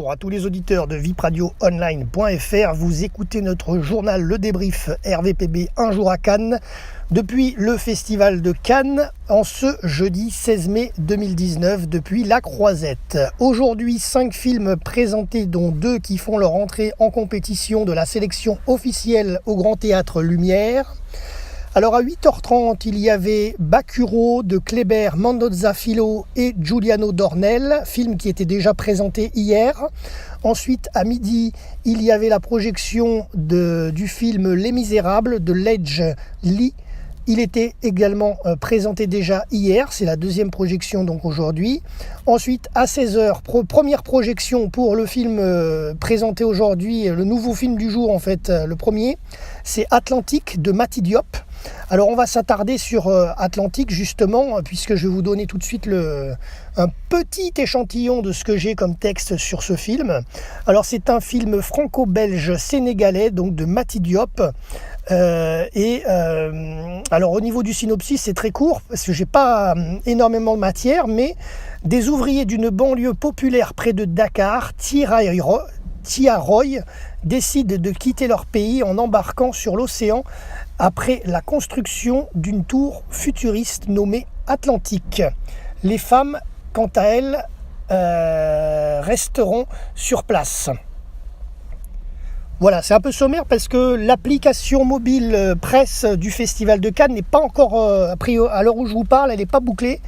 bonjour à tous les auditeurs de vipradioonline.fr. Vous écoutez notre journal Le Débrief RVPB Un jour à Cannes depuis le Festival de Cannes en ce jeudi 16 mai 2019 depuis La Croisette. Aujourd'hui, 5 films présentés dont 2 qui font leur entrée en compétition de la sélection officielle au Grand Théâtre Lumière. Alors à 8h30, il y avait Bacurau de Kléber Mendoza Filho et Giuliano Dornel, film qui était déjà présenté hier. Ensuite, à midi, il y avait la projection du film Les Misérables de Ledge Lee. Il était également présenté déjà hier, c'est la deuxième projection donc aujourd'hui. Ensuite, à 16h, première projection pour le film présenté aujourd'hui, le nouveau film du jour en fait, le premier, c'est Atlantique de Mati Diop. Alors on va s'attarder sur Atlantique justement, puisque je vais vous donner tout de suite un petit échantillon de ce que j'ai comme texte sur ce film. Alors c'est un film franco-belge sénégalais, donc de Mati Diop. Alors au niveau du synopsis, c'est très court, parce que j'ai pas énormément de matière, mais des ouvriers d'une banlieue populaire près de Dakar, Tiaroy, décident de quitter leur pays en embarquant sur l'océan après la construction d'une tour futuriste nommée Atlantique. Les femmes, quant à elles, resteront sur place. Voilà, c'est un peu sommaire parce que l'application mobile presse du Festival de Cannes n'est pas encore, à l'heure où je vous parle, elle n'est pas bouclée.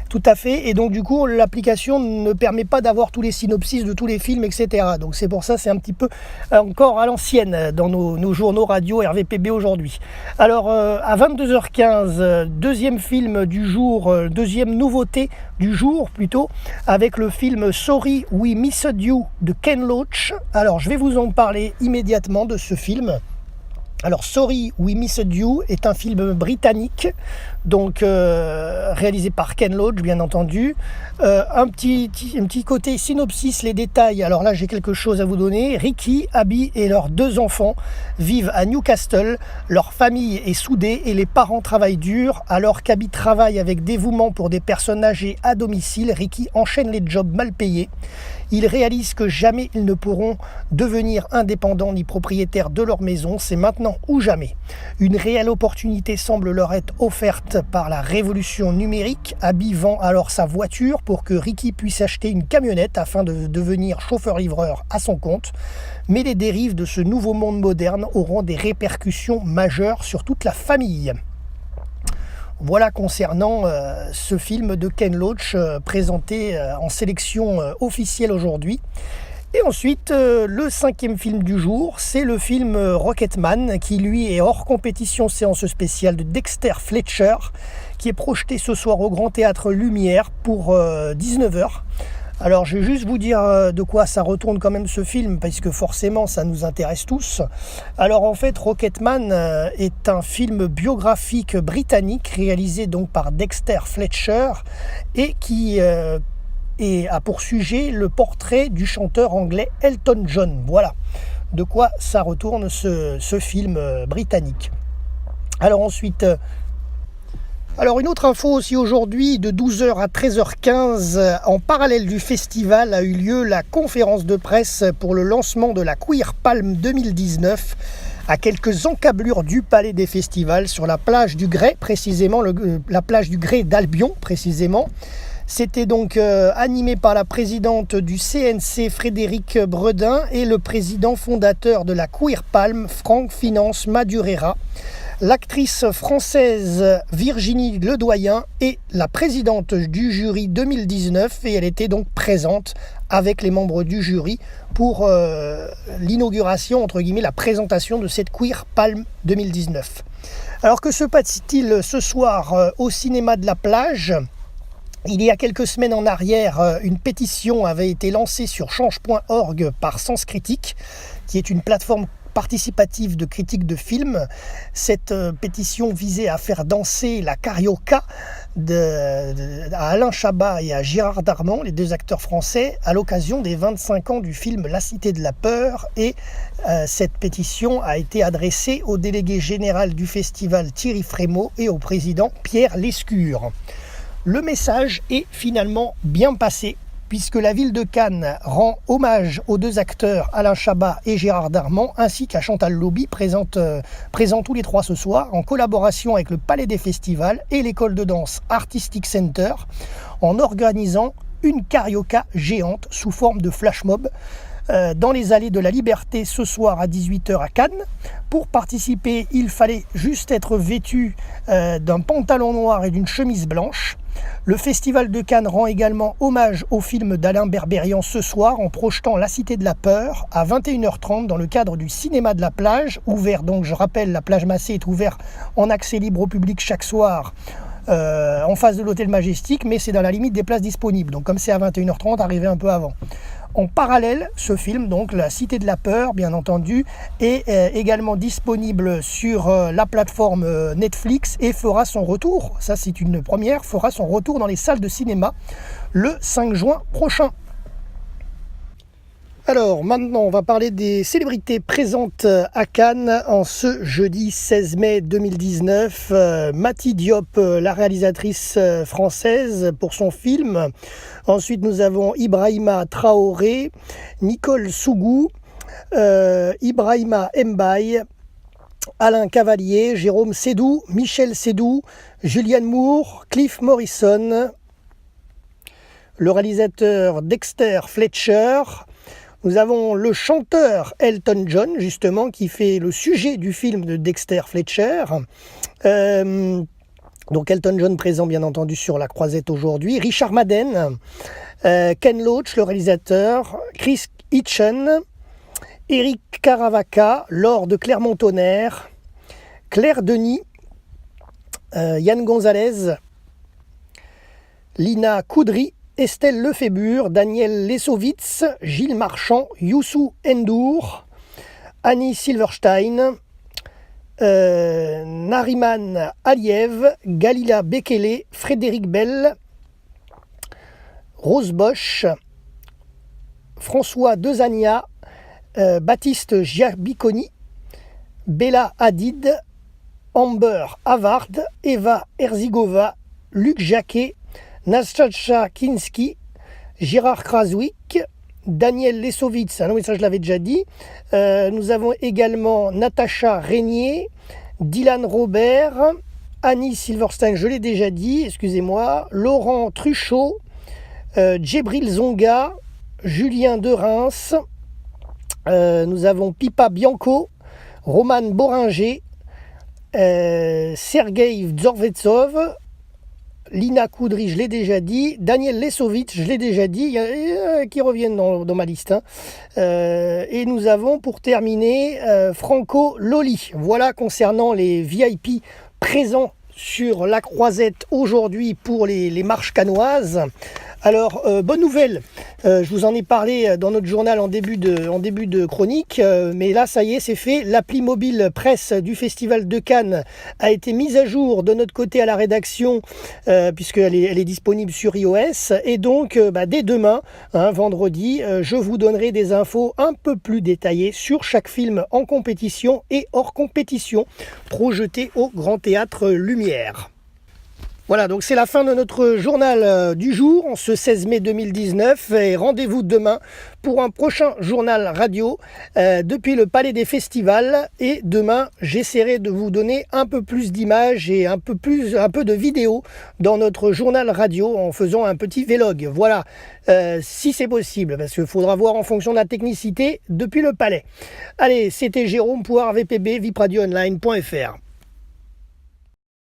Tout à fait, et donc du coup l'application ne permet pas d'avoir tous les synopsis de tous les films, etc. Donc c'est pour ça, c'est un petit peu encore à l'ancienne dans nos journaux radio RVPB aujourd'hui. Alors à 22h15, deuxième film du jour, deuxième nouveauté du jour plutôt, avec le film Sorry We Missed You de Ken Loach. Alors je vais vous en parler immédiatement de ce film. Alors Sorry We Missed You est un film britannique, donc réalisé par Ken Loach bien entendu. Un petit côté synopsis, les détails. Alors là j'ai quelque chose à vous donner. Ricky, Abby et leurs 2 enfants vivent à Newcastle. Leur famille est soudée et les parents travaillent dur. Alors qu'Abby travaille avec dévouement pour des personnes âgées à domicile, Ricky enchaîne les jobs mal payés. Ils réalisent que jamais ils ne pourront devenir indépendants ni propriétaires de leur maison, c'est maintenant ou jamais. Une réelle opportunité semble leur être offerte par la révolution numérique. Abby vend alors sa voiture pour que Ricky puisse acheter une camionnette afin de devenir chauffeur-livreur à son compte. Mais les dérives de ce nouveau monde moderne auront des répercussions majeures sur toute la famille. Voilà concernant ce film de Ken Loach présenté en sélection officielle aujourd'hui. Et ensuite, le 5e film du jour, c'est le film Rocketman, qui lui est hors compétition séance spéciale de Dexter Fletcher, qui est projeté ce soir au Grand Théâtre Lumière pour 19h. Alors je vais juste vous dire de quoi ça retourne quand même ce film, parce que forcément ça nous intéresse tous. Alors en fait Rocketman est un film biographique britannique réalisé donc par Dexter Fletcher et qui a pour sujet le portrait du chanteur anglais Elton John. Voilà de quoi ça retourne ce film britannique. Alors ensuite... Alors une autre info aussi aujourd'hui, de 12h à 13h15, en parallèle du festival a eu lieu la conférence de presse pour le lancement de la Queer Palm 2019 à quelques encablures du Palais des Festivals sur la plage du Grès, précisément la plage du Grès d'Albion précisément. C'était donc animé par la présidente du CNC Frédéric Bredin et le président fondateur de la Queer Palm, Franck Finance Madurera. L'actrice française Virginie Ledoyen est la présidente du jury 2019 et elle était donc présente avec les membres du jury pour l'inauguration, entre guillemets, la présentation de cette Queer Palm 2019. Alors que se passe-t-il ce soir au cinéma de la plage ? Il y a quelques semaines en arrière, une pétition avait été lancée sur change.org par Sens Critique, qui est une plateforme participative de critique de films. Cette pétition visait à faire danser la carioca à Alain Chabat et à Gérard Darmon, les 2 acteurs français, à l'occasion des 25 ans du film La Cité de la Peur. Et cette pétition a été adressée au délégué général du festival Thierry Frémaux et au président Pierre Lescure. Le message est finalement bien passé. puisque la ville de Cannes rend hommage aux deux acteurs Alain Chabat et Gérard Darmon, ainsi qu'à Chantal Lauby, présents tous les trois ce soir, en collaboration avec le Palais des Festivals et l'école de danse Artistic Center, en organisant une carioca géante sous forme de flash mob dans les allées de la Liberté ce soir à 18h à Cannes. Pour participer, il fallait juste être vêtu d'un pantalon noir et d'une chemise blanche. Le Festival de Cannes rend également hommage au film d'Alain Berberian ce soir en projetant La Cité de la Peur à 21h30 dans le cadre du cinéma de la plage, ouvert, donc je rappelle, la plage Massé est ouverte en accès libre au public chaque soir en face de l'hôtel Majestic, mais c'est dans la limite des places disponibles, donc comme c'est à 21h30, arrivez un peu avant. En parallèle, ce film, donc La Cité de la Peur, bien entendu, est également disponible sur la plateforme Netflix et fera son retour, ça c'est une première, fera son retour dans les salles de cinéma le 5 juin prochain. Alors maintenant on va parler des célébrités présentes à Cannes en ce jeudi 16 mai 2019. Mati Diop, la réalisatrice française pour son film. Ensuite nous avons Ibrahima Traoré, Nicole Sougou, Ibrahima Mbaye, Alain Cavalier, Jérôme Sédou, Michel Sédou, Julianne Moore, Cliff Morrison, le réalisateur Dexter Fletcher. Nous avons le chanteur Elton John, justement, qui fait le sujet du film de Dexter Fletcher. Donc Elton John présent, bien entendu, sur la croisette aujourd'hui. Richard Madden, Ken Loach, le réalisateur, Chris Hitchen, Eric Caravaca, Laure de Clermont-Tonnerre, Claire Denis, Yann Gonzalez, Lina Coudry, Estelle Lefébure, Daniel Lesovitz, Gilles Marchand, Youssou N'Dour, Annie Silverstein, Nariman Aliev, Galila Bekele, Frédéric Bell, Rose Bosch, François Dezania, Baptiste Giabiconi, Bella Hadid, Amber Havard, Eva Herzigova, Luc Jacquet, Nastacha Kinski, Gérard Kraswick, Daniel Lesovitz, ah non mais ça je l'avais déjà dit. Nous avons également Natacha Régnier, Dylan Robert, Annie Silverstein, je l'ai déjà dit, excusez-moi, Laurent Truchot, Djibril Zonga, Julien de Reims, nous avons Pipa Bianco, Roman Boringer, Sergei Dzorvetsov, Lina Coudry, je l'ai déjà dit. Daniel Lesovitz, je l'ai déjà dit. Il y a, qui reviennent dans ma liste. Et nous avons pour terminer Franco Loli. Voilà concernant les VIP présents sur la croisette aujourd'hui pour les marches cannoises. Alors, bonne nouvelle, je vous en ai parlé dans notre journal en début de chronique, mais là, ça y est, c'est fait. L'appli mobile presse du Festival de Cannes a été mise à jour de notre côté à la rédaction, puisqu'elle est disponible sur iOS. Et donc, dès demain, vendredi, je vous donnerai des infos un peu plus détaillées sur chaque film en compétition et hors compétition, projeté au Grand Théâtre Lumière. Voilà, donc c'est la fin de notre journal du jour, en ce 16 mai 2019, et rendez-vous demain pour un prochain journal radio depuis le Palais des Festivals. Et demain, j'essaierai de vous donner un peu plus d'images et un peu de vidéos dans notre journal radio en faisant un petit vlog. Voilà, si c'est possible, parce qu'il faudra voir en fonction de la technicité depuis le Palais. Allez, c'était Jérôme pour RVPB, vipradioonline.fr.